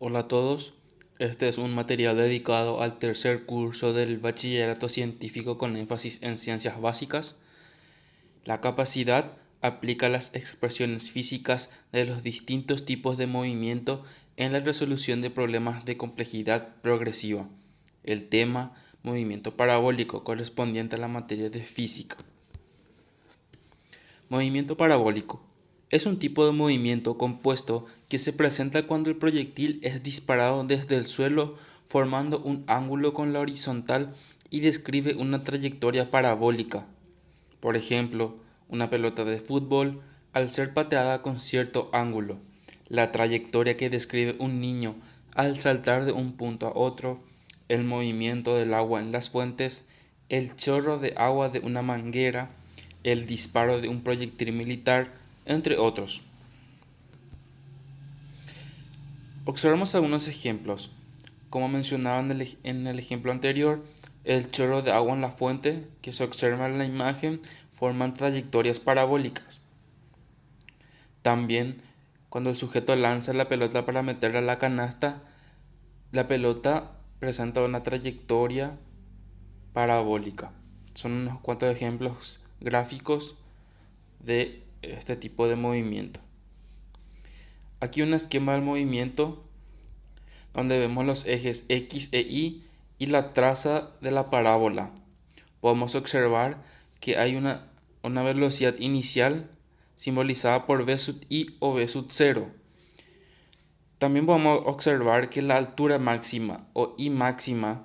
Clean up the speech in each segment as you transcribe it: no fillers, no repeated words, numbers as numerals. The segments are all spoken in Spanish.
Hola a todos, este es un material dedicado al tercer curso del Bachillerato Científico con énfasis en Ciencias Básicas. La capacidad aplica las expresiones físicas de los distintos tipos de movimiento en la resolución de problemas de complejidad progresiva. El tema, movimiento parabólico, correspondiente a la materia de física. Movimiento parabólico. Es un tipo de movimiento compuesto que se presenta cuando el proyectil es disparado desde el suelo formando un ángulo con la horizontal y describe una trayectoria parabólica. Por ejemplo, una pelota de fútbol al ser pateada con cierto ángulo, la trayectoria que describe un niño al saltar de un punto a otro, el movimiento del agua en las fuentes, el chorro de agua de una manguera, el disparo de un proyectil militar, entre otros. Observemos algunos ejemplos. Como mencionaba en el ejemplo anterior, el chorro de agua en la fuente que se observa en la imagen forman trayectorias parabólicas. También, cuando el sujeto lanza la pelota para meterla a la canasta, la pelota presenta una trayectoria parabólica. Son unos cuantos ejemplos gráficos de este tipo de movimiento. Aquí un esquema del movimiento donde vemos los ejes X e Y la traza de la parábola. Podemos observar que hay una velocidad inicial simbolizada por v sub i o v sub 0. También podemos observar que la altura máxima o I máxima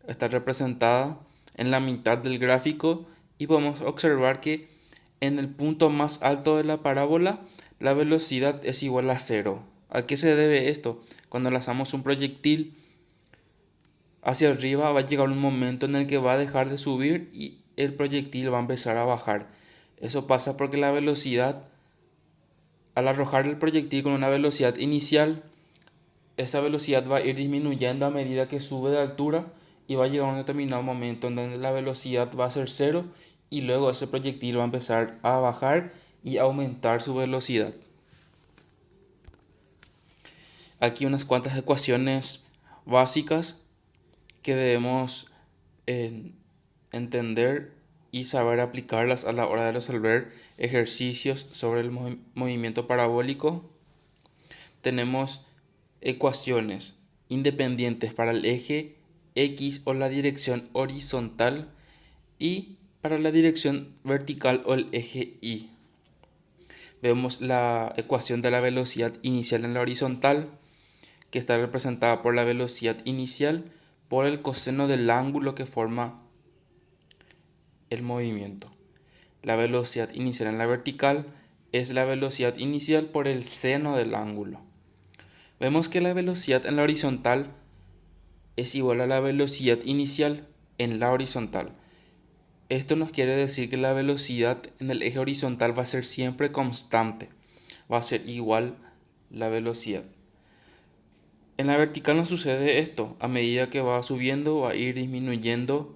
está representada en la mitad del gráfico y podemos observar que en el punto más alto de la parábola la velocidad es igual a 0. ¿A qué se debe esto? Cuando lanzamos un proyectil hacia arriba va a llegar un momento en el que va a dejar de subir y el proyectil va a empezar a bajar. Eso pasa porque la velocidad, al arrojar el proyectil con una velocidad inicial, esa velocidad va a ir disminuyendo a medida que sube de altura y va a llegar a un determinado momento en donde la velocidad va a ser cero y luego ese proyectil va a empezar a bajar y aumentar su velocidad. Aquí unas cuantas ecuaciones básicas que debemos entender y saber aplicarlas a la hora de resolver ejercicios sobre el movimiento parabólico. Tenemos ecuaciones independientes para el eje X o la dirección horizontal y para la dirección vertical o el eje Y. Vemos la ecuación de la velocidad inicial en la horizontal, que está representada por la velocidad inicial por el coseno del ángulo que forma el movimiento. La velocidad inicial en la vertical es la velocidad inicial por el seno del ángulo. Vemos que la velocidad en la horizontal es igual a la velocidad inicial en la horizontal. Esto nos quiere decir que la velocidad en el eje horizontal va a ser siempre constante, va a ser igual la velocidad. En la vertical no sucede esto, a medida que va subiendo va a ir disminuyendo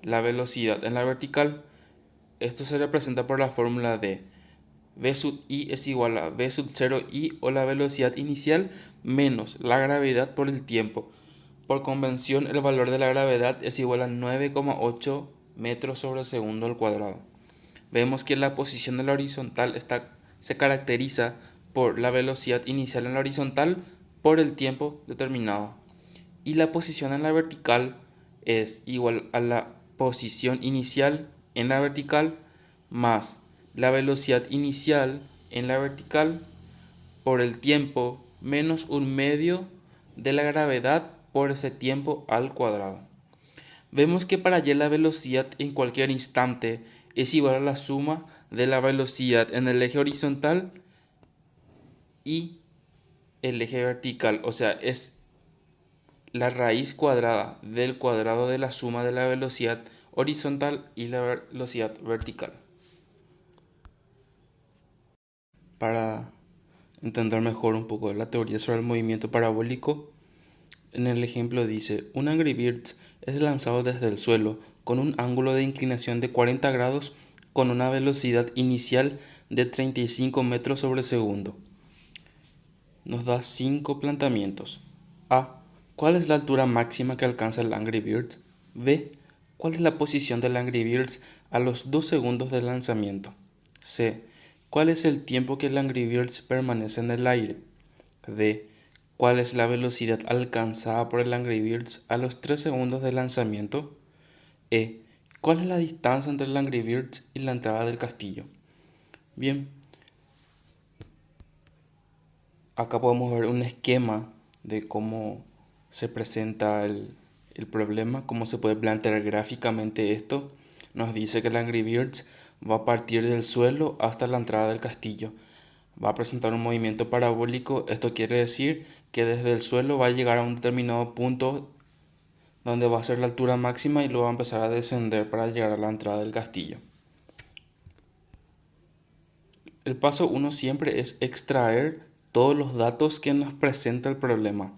la velocidad en la vertical. Esto se representa por la fórmula de v sub i es igual a v sub 0i o la velocidad inicial menos la gravedad por el tiempo. Por convención, el valor de la gravedad es igual a 9,8 metros sobre segundo al cuadrado. Vemos que la posición de la horizontal se caracteriza por la velocidad inicial en la horizontal por el tiempo determinado. Y la posición en la vertical es igual a la posición inicial en la vertical más la velocidad inicial en la vertical por el tiempo menos un medio de la gravedad por ese tiempo al cuadrado. Vemos que para hallar la velocidad en cualquier instante es igual a la suma de la velocidad en el eje horizontal y el eje vertical, o sea, es la raíz cuadrada del cuadrado de la suma de la velocidad horizontal y la velocidad vertical. Para entender mejor un poco de la teoría sobre el movimiento parabólico, en el ejemplo dice, un Angry Birds es lanzado desde el suelo con un ángulo de inclinación de 40 grados con una velocidad inicial de 35 metros sobre segundo. Nos da 5 planteamientos. A. ¿Cuál es la altura máxima que alcanza el Angry Birds? B. ¿Cuál es la posición del Angry Birds a los 2 segundos del lanzamiento? C. ¿Cuál es el tiempo que el Angry Birds permanece en el aire? D. ¿Cuál es la velocidad alcanzada por el Angry Birds a los 3 segundos del lanzamiento? E. ¿Cuál es la distancia entre el Angry Birds y la entrada del castillo? Bien, acá podemos ver un esquema de cómo se presenta el problema, cómo se puede plantear gráficamente esto. Nos dice que el Angry Birds va a partir del suelo hasta la entrada del castillo. Va a presentar un movimiento parabólico. Esto quiere decir que desde el suelo va a llegar a un determinado punto donde va a ser la altura máxima y luego va a empezar a descender para llegar a la entrada del castillo. El paso 1 siempre es extraer todos los datos que nos presenta el problema.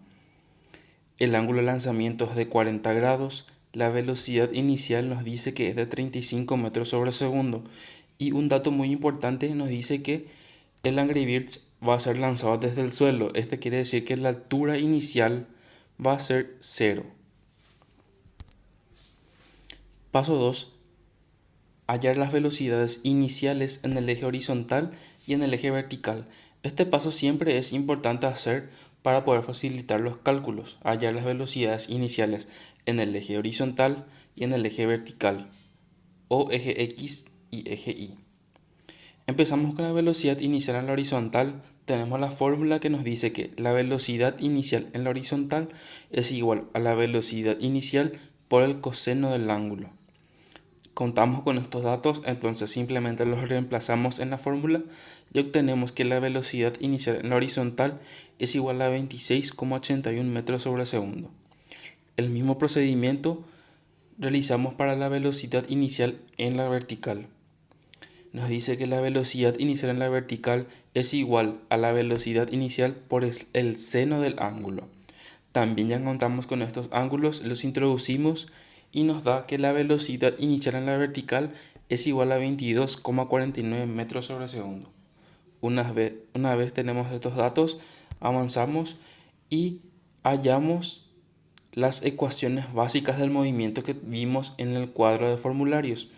El ángulo de lanzamiento es de 40 grados, la velocidad inicial nos dice que es de 35 metros sobre segundo y un dato muy importante nos dice que el Angry Birds va a ser lanzado desde el suelo. Este quiere decir que la altura inicial va a ser 0. Paso 2. Hallar las velocidades iniciales en el eje horizontal y en el eje vertical. Este paso siempre es importante hacer para poder facilitar los cálculos. Hallar las velocidades iniciales en el eje horizontal y en el eje vertical, o eje X y eje Y. Empezamos con la velocidad inicial en la horizontal. Tenemos la fórmula que nos dice que la velocidad inicial en la horizontal es igual a la velocidad inicial por el coseno del ángulo. Contamos con estos datos, entonces simplemente los reemplazamos en la fórmula y obtenemos que la velocidad inicial en la horizontal es igual a 26,81 metros sobre segundo. El mismo procedimiento realizamos para la velocidad inicial en la vertical. Nos dice que la velocidad inicial en la vertical es igual a la velocidad inicial por el seno del ángulo. También ya contamos con estos ángulos, los introducimos y nos da que la velocidad inicial en la vertical es igual a 22,49 metros sobre segundo. Una vez tenemos estos datos, avanzamos y hallamos las ecuaciones básicas del movimiento que vimos en el cuadro de formularios,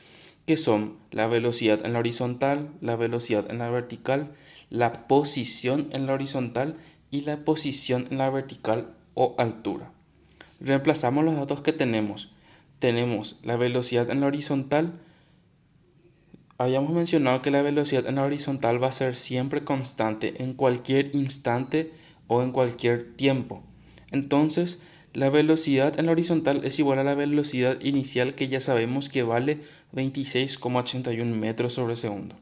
que son la velocidad en la horizontal, la velocidad en la vertical, la posición en la horizontal y la posición en la vertical o altura. Reemplazamos los datos que tenemos. Tenemos la velocidad en la horizontal. Habíamos mencionado que la velocidad en la horizontal va a ser siempre constante en cualquier instante o en cualquier tiempo. Entonces, la velocidad en la horizontal es igual a la velocidad inicial, que ya sabemos que vale 26,81 metros sobre segundo.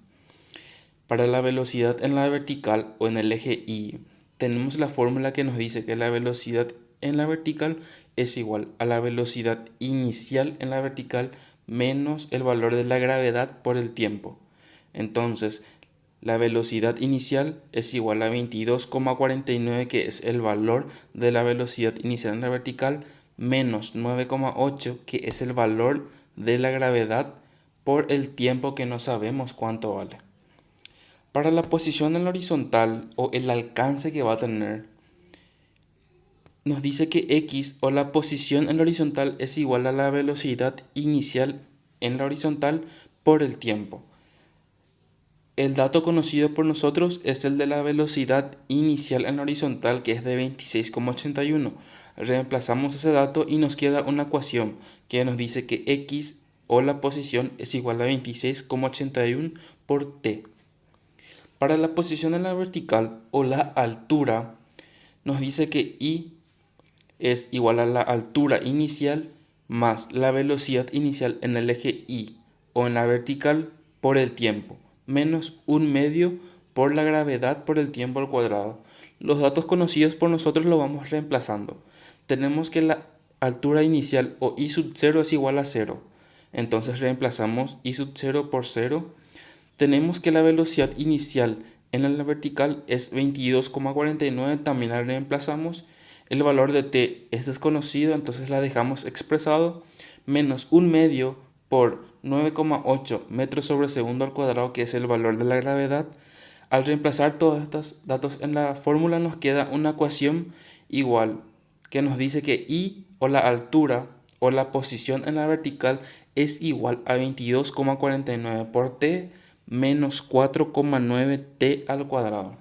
Para la velocidad en la vertical o en el eje Y, tenemos la fórmula que nos dice que la velocidad en la vertical es igual a la velocidad inicial en la vertical menos el valor de la gravedad por el tiempo. Entonces, la velocidad inicial es igual a 22,49, que es el valor de la velocidad inicial en la vertical, menos 9,8, que es el valor de la gravedad por el tiempo que no sabemos cuánto vale. Para la posición en la horizontal o el alcance que va a tener, nos dice que X o la posición en la horizontal es igual a la velocidad inicial en la horizontal por el tiempo. El dato conocido por nosotros es el de la velocidad inicial en la horizontal, que es de 26,81. Reemplazamos ese dato y nos queda una ecuación que nos dice que X o la posición es igual a 26,81 por T. Para la posición en la vertical o la altura, nos dice que Y es igual a la altura inicial más la velocidad inicial en el eje Y o en la vertical por el tiempo, menos 1/2 por la gravedad por el tiempo al cuadrado. Los datos conocidos por nosotros los vamos reemplazando. Tenemos que la altura inicial o I sub 0 es igual a 0. Entonces reemplazamos I sub 0 por 0. Tenemos que la velocidad inicial en la vertical es 22,49, también la reemplazamos. El valor de t es desconocido, entonces la dejamos expresado, menos 1/2 por 9,8 metros sobre segundo al cuadrado, que es el valor de la gravedad. Al reemplazar todos estos datos en la fórmula nos queda una ecuación igual que nos dice que I o la altura o la posición en la vertical es igual a 22,49 por t menos 4,9 t al cuadrado.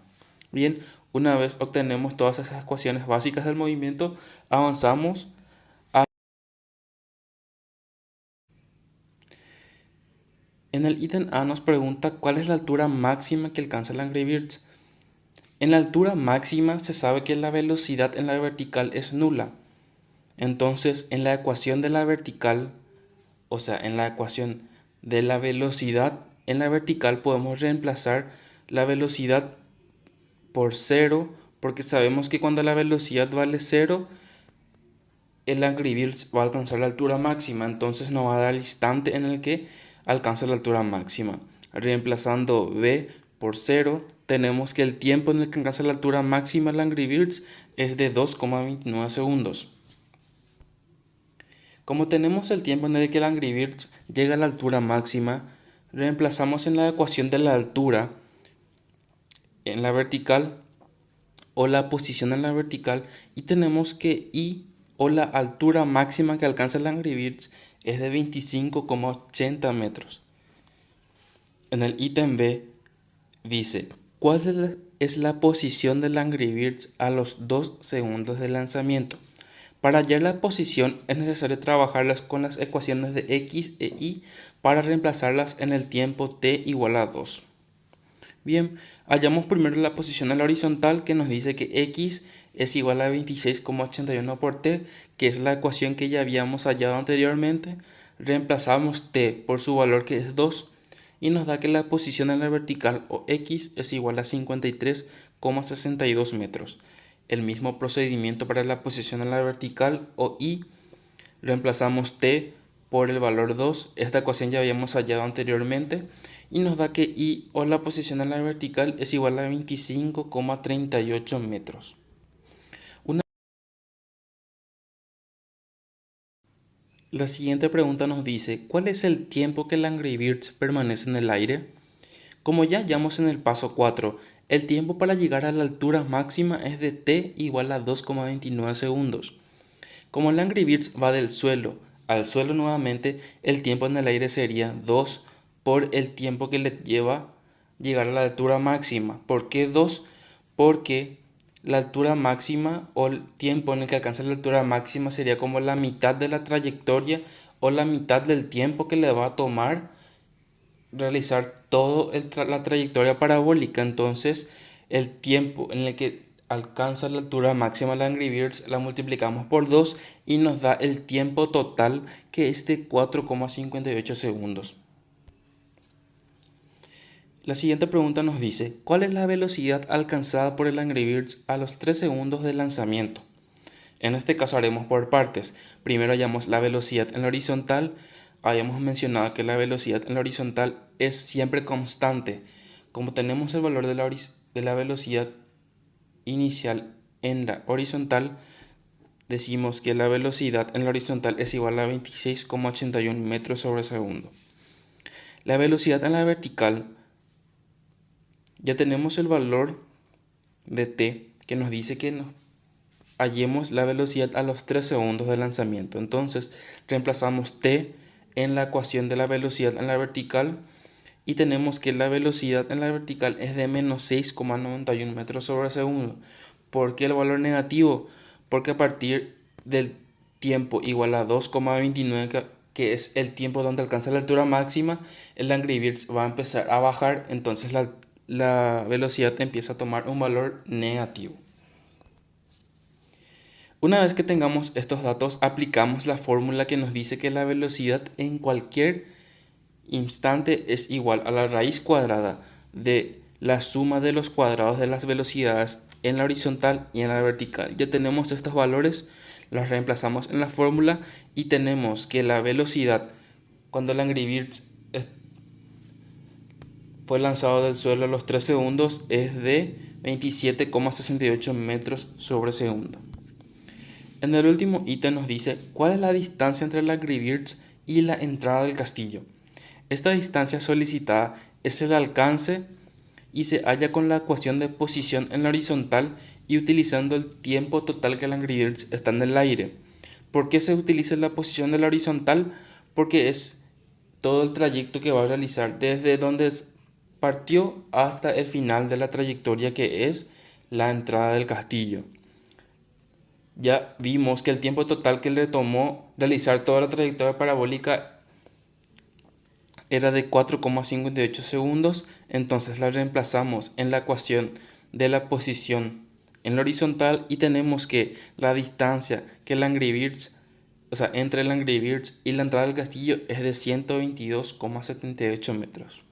Bien, una vez obtenemos todas esas ecuaciones básicas del movimiento, avanzamos a... En el ítem A nos pregunta cuál es la altura máxima que alcanza el Angry Birds. En la altura máxima se sabe que la velocidad en la vertical es nula. Entonces, en la ecuación de la vertical, o sea, en la ecuación de la velocidad en la vertical podemos reemplazar la velocidad por cero, porque sabemos que cuando la velocidad vale cero, el Angry Birds va a alcanzar la altura máxima, entonces nos va a dar el instante en el que alcanza la altura máxima. Reemplazando v por 0, tenemos que el tiempo en el que alcanza la altura máxima el Angry Birds es de 2,29 segundos. Como tenemos el tiempo en el que el Angry Birds llega a la altura máxima, reemplazamos en la ecuación de la altura en la vertical o la posición en la vertical y tenemos que I o la altura máxima que alcanza el Angry Birds es de 25,80 metros. En el ítem B dice, ¿cuál es la posición del Angry Birds a los 2 segundos de lanzamiento? Para hallar la posición es necesario trabajarlas con las ecuaciones de x e y para reemplazarlas en el tiempo t igual a 2. Bien, hallamos primero la posición en la horizontal que nos dice que x es igual a 26,81 por t, que es la ecuación que ya habíamos hallado anteriormente. Reemplazamos t por su valor que es 2 y nos da que la posición en la vertical o x es igual a 53,62 metros. El mismo procedimiento para la posición en la vertical o y. Reemplazamos t por el valor 2. Esta ecuación ya habíamos hallado anteriormente y nos da que y o la posición en la vertical es igual a 25,38 metros. La siguiente pregunta nos dice, ¿cuál es el tiempo que el Angry Birds permanece en el aire? Como ya hallamos en el paso 4, el tiempo para llegar a la altura máxima es de t igual a 2,29 segundos. Como el Angry Birds va del suelo al suelo nuevamente, el tiempo en el aire sería 2 por el tiempo que le lleva llegar a la altura máxima. ¿Por qué 2? Porque la altura máxima o el tiempo en el que alcanza la altura máxima sería como la mitad de la trayectoria o la mitad del tiempo que le va a tomar realizar toda la trayectoria parabólica. Entonces el tiempo en el que alcanza la altura máxima de Angry Birds la multiplicamos por 2 y nos da el tiempo total, que es de 4,58 segundos. La siguiente pregunta nos dice, ¿cuál es la velocidad alcanzada por el Angry Birds a los 3 segundos de lanzamiento? En este caso haremos por partes. Primero hallamos la velocidad en la horizontal. Habíamos mencionado que la velocidad en la horizontal es siempre constante. Como tenemos el valor de la velocidad inicial en la horizontal, decimos que la velocidad en la horizontal es igual a 26,81 metros sobre segundo. La velocidad en la vertical, ya tenemos el valor de t que nos dice que hallemos la velocidad a los 3 segundos de lanzamiento. Entonces reemplazamos t en la ecuación de la velocidad en la vertical y tenemos que la velocidad en la vertical es de menos 6,91 metros sobre segundo. ¿Por qué el valor negativo? Porque a partir del tiempo igual a 2,29, que es el tiempo donde alcanza la altura máxima, el Angry Birds va a empezar a bajar, entonces la velocidad empieza a tomar un valor negativo. Una vez que tengamos estos datos, aplicamos la fórmula que nos dice que la velocidad en cualquier instante es igual a la raíz cuadrada de la suma de los cuadrados de las velocidades en la horizontal y en la vertical. Ya tenemos estos valores, los reemplazamos en la fórmula y tenemos que la velocidad cuando el Angry Birds fue lanzado del suelo a los 3 segundos es de 27,68 metros sobre segundo. En el último ítem nos dice cuál es la distancia entre el Angry Birds y la entrada del castillo. Esta distancia solicitada es el alcance y se halla con la ecuación de posición en la horizontal y utilizando el tiempo total que el Angry Birds está en el aire. ¿Por qué se utiliza la posición de la horizontal? Porque es todo el trayecto que va a realizar desde donde partió hasta el final de la trayectoria, que es la entrada del castillo. Ya vimos que el tiempo total que le tomó realizar toda la trayectoria parabólica era de 4,58 segundos, entonces la reemplazamos en la ecuación de la posición en la horizontal y tenemos que la distancia que el Angry Birds, entre el Angry Birds y la entrada del castillo es de 122,78 metros.